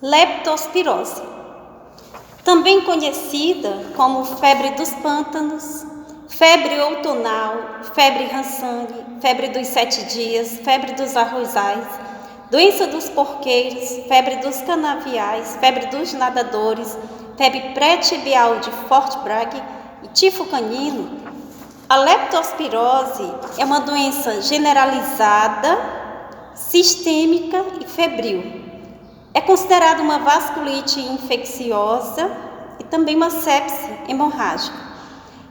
Leptospirose, também conhecida como febre dos pântanos, febre outonal, febre rançangue, febre dos 7 dias, febre dos arrozais, doença dos porqueiros, febre dos canaviais, febre dos nadadores, febre pré-tibial de Fort Bragg e tifo canino. A leptospirose é uma doença generalizada, sistêmica e febril. É considerada uma vasculite infecciosa e também uma sepse hemorrágica.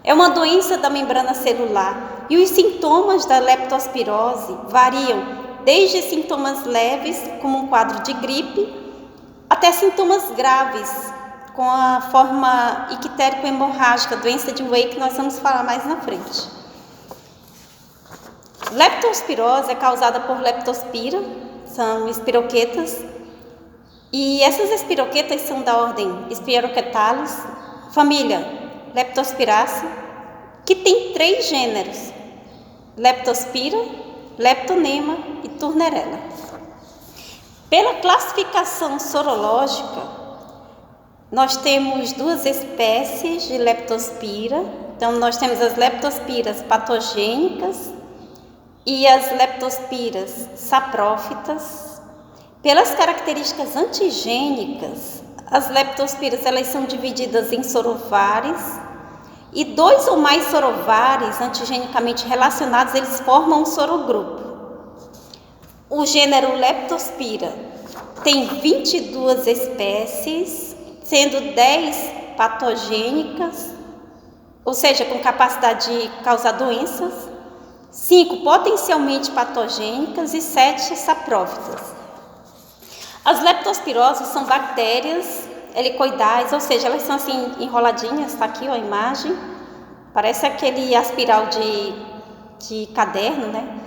É uma doença da membrana celular e os sintomas da leptospirose variam desde sintomas leves, como um quadro de gripe, até sintomas graves, com a forma ictérico-hemorrágica, doença de Weyl, que nós vamos falar mais na frente. Leptospirose é causada por leptospira, são espiroquetas, e essas espiroquetas são da ordem Spiroquetalis, família Leptospiraceae, que tem 3 gêneros: Leptospira, Leptonema e Turnerella. Pela classificação sorológica, nós temos 2 espécies de leptospira. Então, nós temos as leptospiras patogênicas e as leptospiras saprófitas. Pelas características antigênicas, as leptospiras elas são divididas em sorovares e 2 ou mais sorovares antigenicamente relacionados, eles formam um sorogrupo. O gênero Leptospira tem 22 espécies, sendo 10 patogênicas, ou seja, com capacidade de causar doenças, 5 potencialmente patogênicas e 7 saprófitas. As leptospiroses são bactérias helicoidais, ou seja, elas são assim enroladinhas, está aqui ó, a imagem, parece aquele aspiral de caderno, né?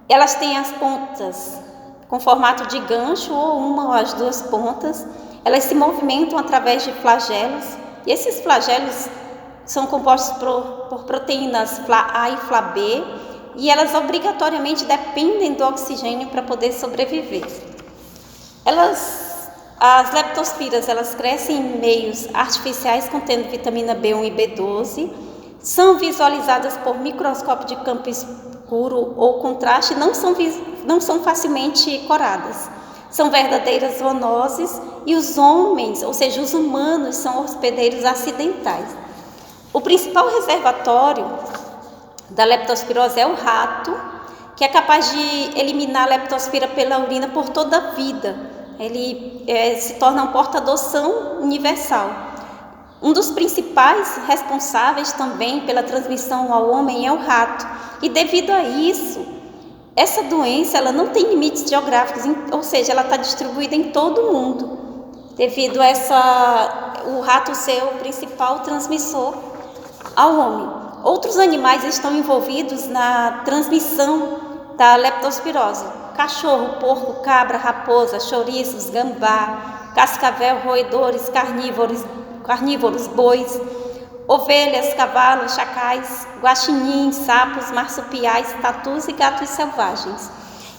Elas têm as pontas com formato de gancho, ou uma ou as 2 pontas. Elas se movimentam através de flagelos, e esses flagelos são compostos por proteínas FLA-A e FLA-B, e elas obrigatoriamente dependem do oxigênio para poder sobreviver. As leptospiras, elas crescem em meios artificiais contendo vitamina B1 e B12, são visualizadas por microscópio de campo escuro ou contraste, não são facilmente coradas. São verdadeiras zoonoses e os homens, ou seja, os humanos, são hospedeiros acidentais. O principal reservatório da leptospirose é o rato, que é capaz de eliminar a leptospira pela urina por toda a vida. Ele se torna um portador-são universal. Um dos principais responsáveis também pela transmissão ao homem é o rato. E devido a isso, essa doença ela não tem limites geográficos, ou seja, ela está distribuída em todo o mundo, devido a o rato ser o principal transmissor ao homem. Outros animais estão envolvidos na transmissão da leptospirose: cachorro, porco, cabra, raposa, chouriços, gambá, cascavel, roedores, carnívoros, bois, ovelhas, cavalos, chacais, guaxinins, sapos, marsupiais, tatus e gatos selvagens.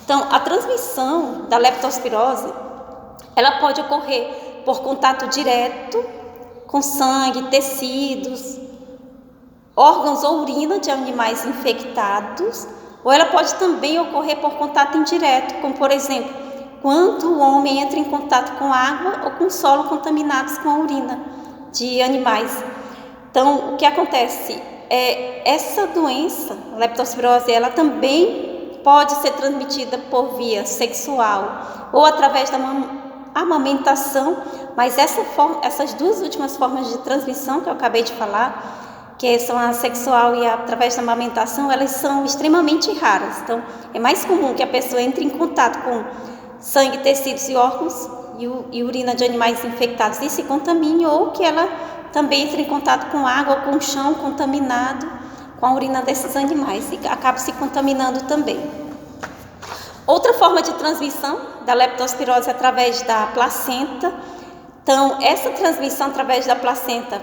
Então, a transmissão da leptospirose, ela pode ocorrer por contato direto com sangue, tecidos, órgãos ou urina de animais infectados, ou ela pode também ocorrer por contato indireto, como por exemplo, quando o homem entra em contato com água ou com solo contaminados com a urina de animais. Então, o que acontece é essa doença, a leptospirose, ela também pode ser transmitida por via sexual ou através da amamentação, mas essas 2 últimas formas de transmissão que eu acabei de falar, que são a sexual e através da amamentação, elas são extremamente raras. Então, é mais comum que a pessoa entre em contato com sangue, tecidos e órgãos e urina de animais infectados e se contamine, ou que ela também entre em contato com água ou com chão contaminado com a urina desses animais e acaba se contaminando também. Outra forma de transmissão da leptospirose é através da placenta. Então, essa transmissão através da placenta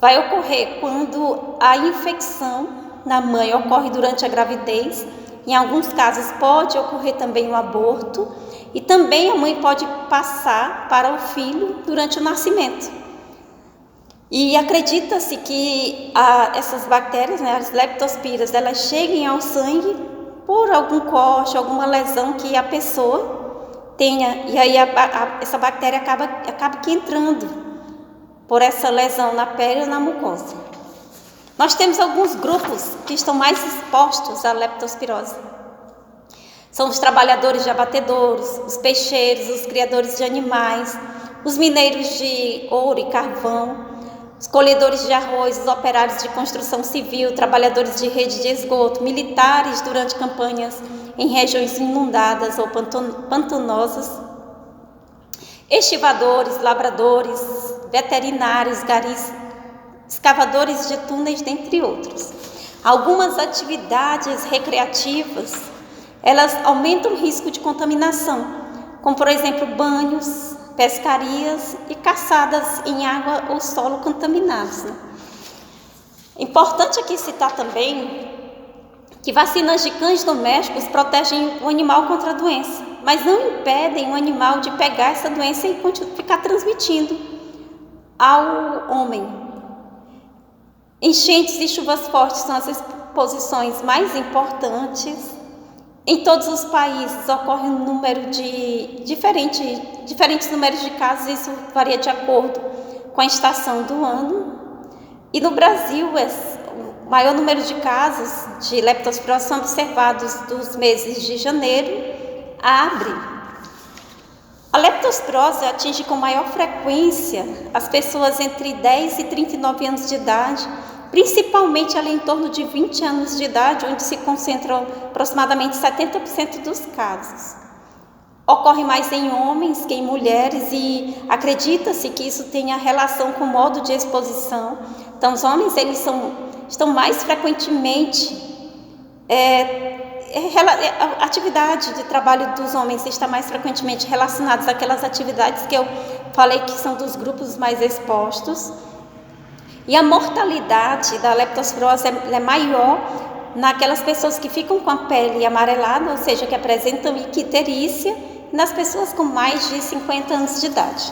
vai ocorrer quando a infecção na mãe ocorre durante a gravidez. Em alguns casos pode ocorrer também o aborto. E também a mãe pode passar para o filho durante o nascimento. E acredita-se que essas bactérias, né, as leptospiras, elas cheguem ao sangue por algum corte, alguma lesão que a pessoa tenha. E aí essa bactéria acaba que entrando por essa lesão na pele ou na mucosa. Nós temos alguns grupos que estão mais expostos à leptospirose. São os trabalhadores de abatedouros, os peixeiros, os criadores de animais, os mineiros de ouro e carvão, os colhedores de arroz, os operários de construção civil, trabalhadores de rede de esgoto, militares durante campanhas em regiões inundadas ou pantanosas, estivadores, lavradores, veterinários, garis, escavadores de túneis, dentre outros. Algumas atividades recreativas, elas aumentam o risco de contaminação, como por exemplo banhos, pescarias e caçadas em água ou solo contaminados. Importante aqui citar também que vacinas de cães domésticos protegem o animal contra a doença, mas não impedem o animal de pegar essa doença e ficar transmitindo ao homem. Enchentes e chuvas fortes são as exposições mais importantes. Em todos os países ocorre um número de diferentes números de casos, isso varia de acordo com a estação do ano. E no Brasil, o maior número de casos de leptospirose são observados dos meses de janeiro a abril. A leptospirose atinge com maior frequência as pessoas entre 10 e 39 anos de idade, principalmente ali em torno de 20 anos de idade, onde se concentram aproximadamente 70% dos casos. Ocorre mais em homens que em mulheres e acredita-se que isso tenha relação com o modo de exposição. Então, os homens eles estão mais frequentemente, a atividade de trabalho dos homens está mais frequentemente relacionada àquelas atividades que eu falei que são dos grupos mais expostos. E a mortalidade da leptospirose é maior naquelas pessoas que ficam com a pele amarelada, ou seja, que apresentam icterícia, e nas pessoas com mais de 50 anos de idade.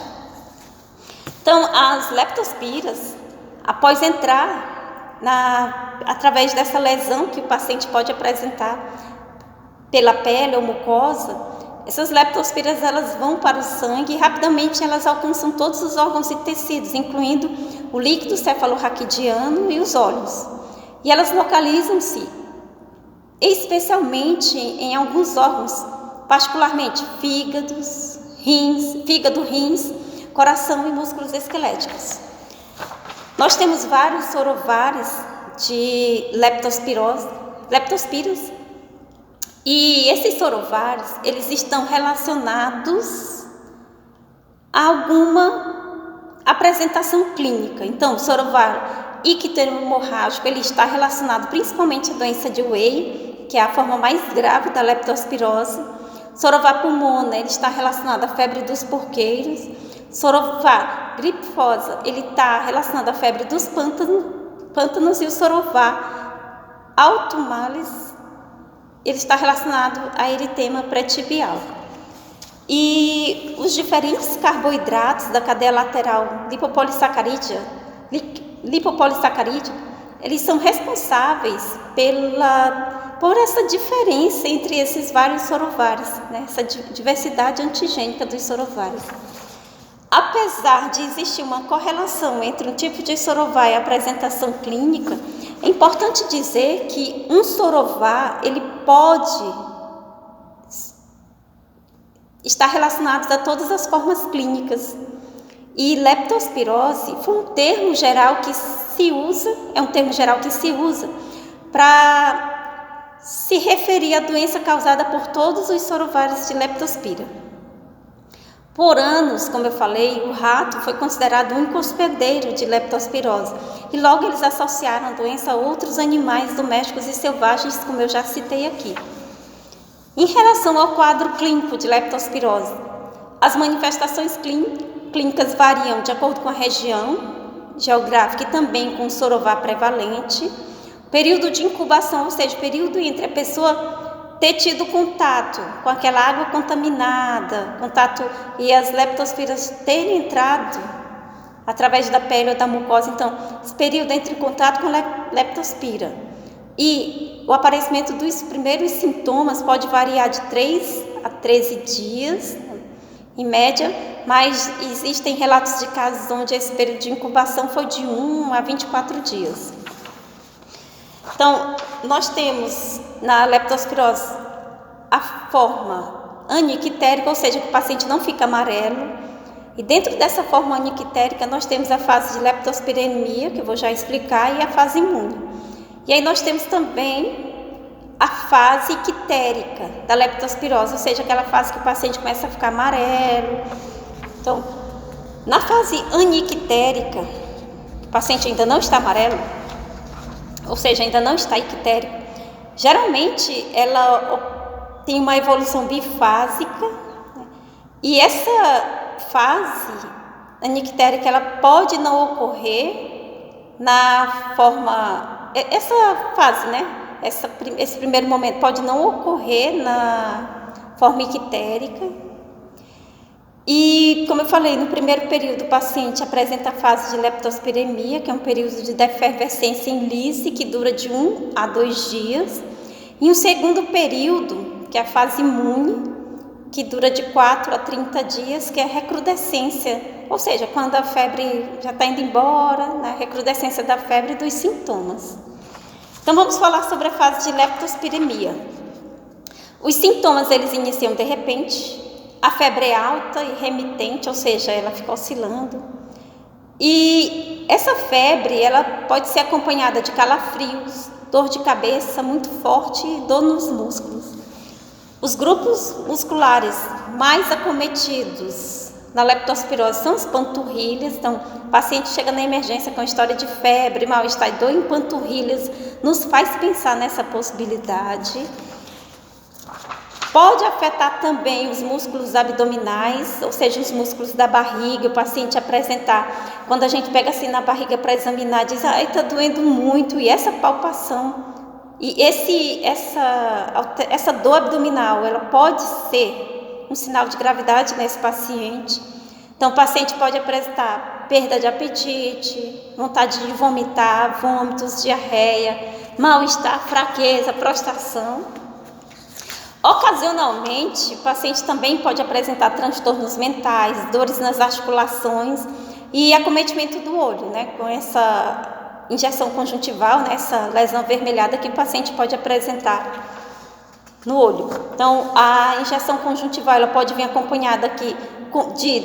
Então, as leptospiras, após entrar através dessa lesão que o paciente pode apresentar pela pele ou mucosa, essas leptospiras elas vão para o sangue e rapidamente elas alcançam todos os órgãos e tecidos, incluindo o líquido cefalorraquidiano e os olhos. E elas localizam-se especialmente em alguns órgãos, particularmente fígado, rins, coração e músculos esqueléticos. Nós temos vários sorovários de leptospiros, e esses sorovários, eles estão relacionados a alguma apresentação clínica. Então, o sorovário icterohemorrágico, ele está relacionado principalmente à doença de Weyl, que é a forma mais grave da leptospirose. Sorovar pulmonar, ele está relacionado à febre dos porqueiros. Sorovar gripefosa, ele está relacionado à febre dos pântanos, e o sorovar autumnalis, ele está relacionado a eritema pré-tibial. E os diferentes carboidratos da cadeia lateral lipopolissacarídea, eles são responsáveis por essa diferença entre esses vários sorovários, né? Essa diversidade antigênica dos sorovários. Apesar de existir uma correlação entre o tipo de sorovar e a apresentação clínica, é importante dizer que um sorovar ele pode estar relacionado a todas as formas clínicas. E leptospirose foi um termo geral que se usa, para se referir à doença causada por todos os sorovários de leptospira. Por anos, como eu falei, o rato foi considerado o único hospedeiro de leptospirose e logo eles associaram a doença a outros animais domésticos e selvagens, como eu já citei aqui. Em relação ao quadro clínico de leptospirose, as manifestações clínicas variam de acordo com a região geográfica e também com o sorovar prevalente. Período de incubação, ou seja, período entre a pessoa ter tido contato com aquela água contaminada, e as leptospiras terem entrado através da pele ou da mucosa. Então, esse período entre contato com a leptospira e o aparecimento dos primeiros sintomas pode variar de 3 a 13 dias, em média, mas existem relatos de casos onde esse período de incubação foi de 1 a 24 dias. Então, nós temos na leptospirose a forma anictérica, ou seja, que o paciente não fica amarelo. E dentro dessa forma anictérica, nós temos a fase de leptospiremia, que eu vou já explicar, e a fase imune. E aí nós temos também a fase ictérica da leptospirose, ou seja, aquela fase que o paciente começa a ficar amarelo. Então, na fase anictérica, o paciente ainda não está amarelo, ou seja, ainda não está ictérico, geralmente ela tem uma evolução bifásica, né? E essa fase anictérica ela pode não ocorrer na forma, essa fase, né? Esse primeiro momento pode não ocorrer na forma ictérica. E, como eu falei, no primeiro período o paciente apresenta a fase de leptospiremia, que é um período de defervescência em lise, que dura de 1 a 2 dias. E um segundo período, que é a fase imune, que dura de 4 a 30 dias, que é a recrudescência, ou seja, quando a febre já está indo embora, né, recrudescência da febre e dos sintomas. Então, vamos falar sobre a fase de leptospiremia. Os sintomas, eles iniciam de repente. A febre é alta e remitente, ou seja, ela fica oscilando. E essa febre, ela pode ser acompanhada de calafrios, dor de cabeça muito forte e dor nos músculos. Os grupos musculares mais acometidos na leptospirose são as panturrilhas. Então, o paciente chega na emergência com história de febre, mal-estar e dor em panturrilhas, nos faz pensar nessa possibilidade. Pode afetar também os músculos abdominais, ou seja, os músculos da barriga. O paciente apresentar, quando a gente pega assim na barriga para examinar, diz, ai, está doendo muito. E essa palpação, e essa dor abdominal, ela pode ser um sinal de gravidade nesse paciente. Então, o paciente pode apresentar perda de apetite, vontade de vomitar, vômitos, diarreia, mal-estar, fraqueza, prostração. Ocasionalmente, o paciente também pode apresentar transtornos mentais, dores nas articulações e acometimento do olho, né? Com essa injeção conjuntival, né? Essa lesão avermelhada que o paciente pode apresentar no olho. Então, a injeção conjuntival ela pode vir acompanhada aqui de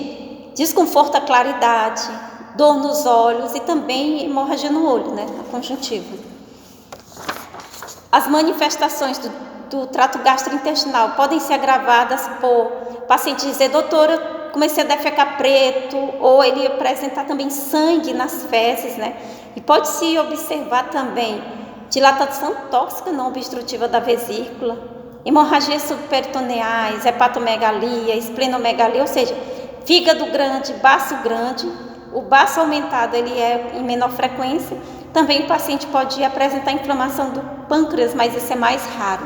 desconforto à claridade, dor nos olhos e também hemorragia no olho, né? Na conjuntiva. As manifestações do trato gastrointestinal podem ser agravadas por paciente dizer, doutora, eu comecei a defecar preto, ou ele apresentar também sangue nas fezes, né? E pode-se observar também dilatação tóxica não obstrutiva da vesícula, hemorragias subperitoneais, hepatomegalia, esplenomegalia, ou seja, fígado grande, baço grande. O baço aumentado ele é em menor frequência. Também o paciente pode apresentar inflamação do pâncreas, mas isso é mais raro.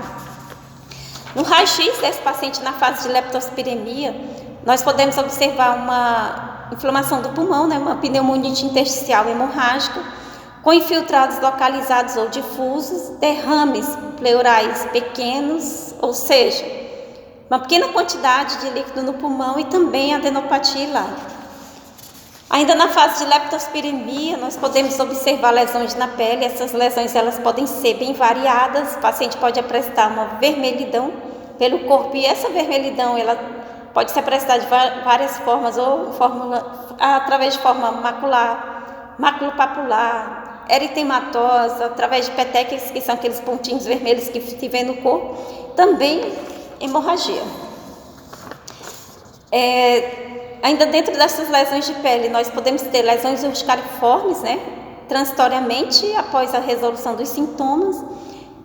No raio-x desse paciente na fase de leptospiremia, nós podemos observar uma inflamação do pulmão, né, uma pneumonite intersticial hemorrágica, com infiltrados localizados ou difusos, derrames pleurais pequenos, ou seja, uma pequena quantidade de líquido no pulmão e também adenopatia hilária. Ainda na fase de leptospiremia, nós podemos observar lesões na pele. Essas lesões elas podem ser bem variadas. O paciente pode apresentar uma vermelhidão pelo corpo e essa vermelhidão ela pode se apresentar de várias formas, ou através de forma macular, maculopapular, eritematosa, através de petequias, que são aqueles pontinhos vermelhos que se vê no corpo, também hemorragia. Ainda dentro dessas lesões de pele, nós podemos ter lesões urticariformes, né, transitoriamente após a resolução dos sintomas.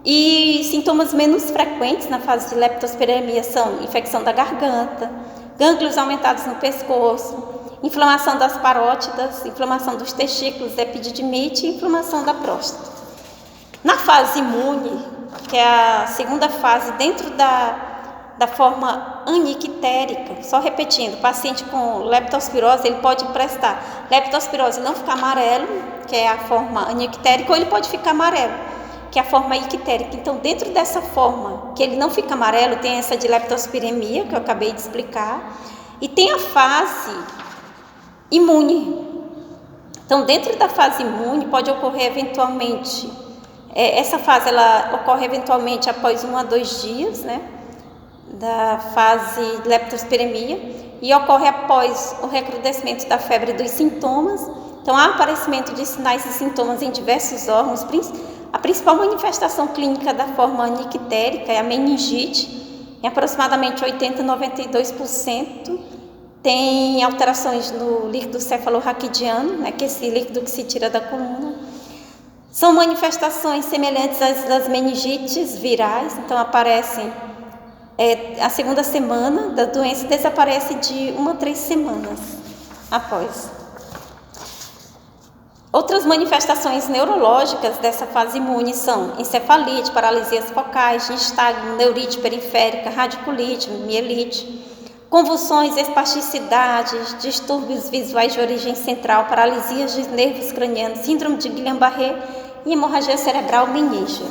E sintomas menos frequentes na fase de leptospiremia são infecção da garganta, gânglios aumentados no pescoço, inflamação das parótidas, inflamação dos testículos, epididimite e inflamação da próstata. Na fase imune, que é a segunda fase dentro da forma anictérica. Só repetindo, o paciente com leptospirose, ele pode prestar leptospirose e não ficar amarelo, que é a forma anictérica, ou ele pode ficar amarelo, que é a forma ictérica. Então, dentro dessa forma, que ele não fica amarelo, tem essa de leptospiremia, que eu acabei de explicar, e tem a fase imune. Então, dentro da fase imune, pode ocorrer eventualmente, essa fase ela ocorre eventualmente após 1 a 2 dias, né, da fase de leptospiremia, e ocorre após o recrudescimento da febre dos sintomas. Então, há aparecimento de sinais e sintomas em diversos órgãos. A principal manifestação clínica da forma anictérica é a meningite, em aproximadamente 80% a 92%. Tem alterações no líquido cefalorraquidiano, né, que é esse líquido que se tira da coluna. São manifestações semelhantes às das meningites virais, então aparecem a segunda semana da doença e desaparece de 1 a 3 semanas após. Outras manifestações neurológicas dessa fase imune são encefalite, paralisias focais, nistagmo, neurite periférica, radiculite, mielite, convulsões, espasticidades, distúrbios visuais de origem central, paralisias de nervos cranianos, síndrome de Guillain-Barré e hemorragia cerebral meninge.